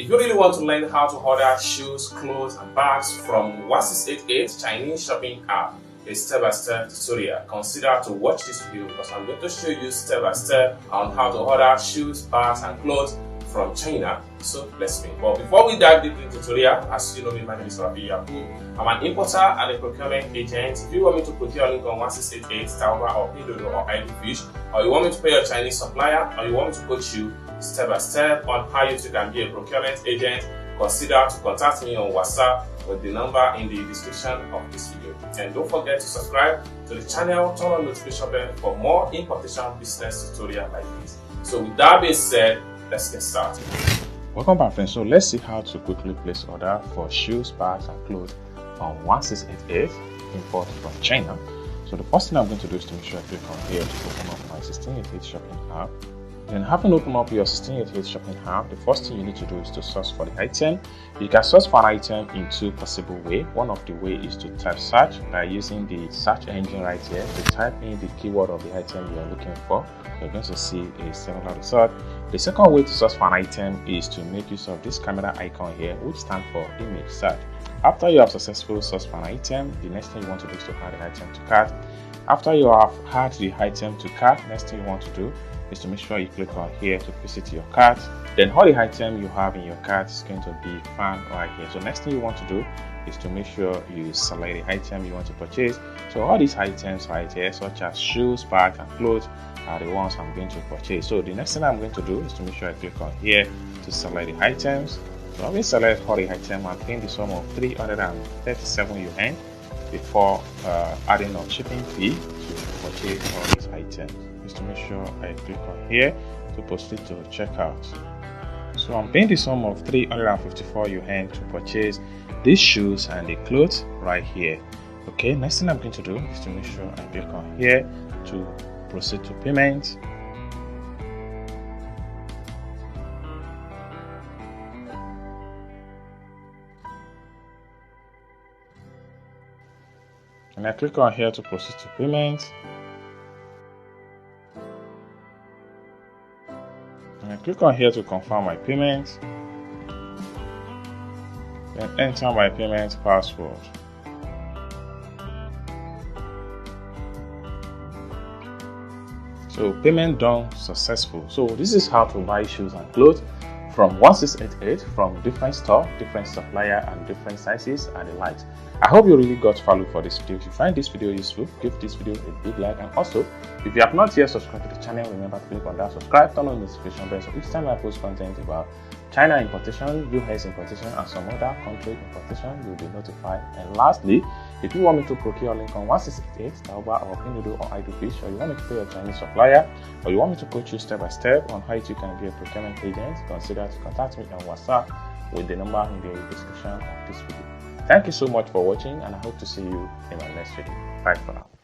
If you really want to learn how to order shoes, clothes, and bags from 1688 Chinese shopping app, a step-by-step tutorial, consider to watch this video because I'm going to show you step-by-step on how to order shoes, bags, and clothes from China. So let's begin. But before we dive deep into the tutorial, as you know me, my name is Rabi Yaku. I'm an importer and a procurement agent. If you want me to procure link on 1688, Taobao or Pinduoduo or Idofish, or you want me to pay your Chinese supplier, or you want me to coach you step by step on how you can be a procurement agent, consider to contact me on WhatsApp with the number in the description of this video. And don't forget to subscribe to the channel, turn on notification bell for more importation business tutorial like this. So with that being said, let's get started. Welcome back, friends. So let's see how to quickly place order for shoes, bags, and clothes on 1688 import from China. So the first thing I'm going to do is to make sure I click on here to open up my 1688 shopping app. Then having opened up your 1688 shopping app, the first thing you need to do is to search for the item. You can search for an item in two possible ways. One of the ways is to type search by using the search engine right here to type in the keyword of the item you are looking for. You're going to see a similar result. The second way to search for an item is to make use of this camera icon here, which stands for image search. After you have successfully searched for an item, the next thing you want to do is to add the item to cart. After you have added the item to cart, next thing you want to do is to make sure you click on here to place it to your cart. Then all the item you have in your cart is going to be found right here. So next thing you want to do is to make sure you select the item you want to purchase. So all these items right here, such as shoes, bags, and clothes, are the ones I'm going to purchase. So the next thing I'm going to do is to make sure I click on here to select the items. So having selected all the items, I'm paying the sum of 337 yuan before adding on shipping fee to purchase all these items. Just to make sure I click on here to proceed to checkout. So I'm paying the sum of 354 yuan to purchase these shoes and the clothes right here. Okay, next thing I'm going to do is to make sure I click on here to proceed to payment. And I click on here to proceed to payment. And I click on here to confirm my payment. Then enter my payment password. So payment done successful. So this is how to buy shoes and clothes from 1688 from different store, different supplier, and different sizes and the likes. I hope you really got value for this video. If you find this video useful, give this video a big like, and also if you have not yet subscribed to the channel, remember to click on that subscribe, turn on the notification bell so each time I post content about China importation, US importation, and some other country importation, you'll be notified. And lastly, if you want me to procure link on 1688, Taobao or Pinduoduo or Idofish, or you want me to pay your Chinese supplier, or you want me to coach you step by step on how you can be a procurement agent, consider to contact me on WhatsApp with the number in the description of this video. Thank you so much for watching, and I hope to see you in my next video. Bye for now.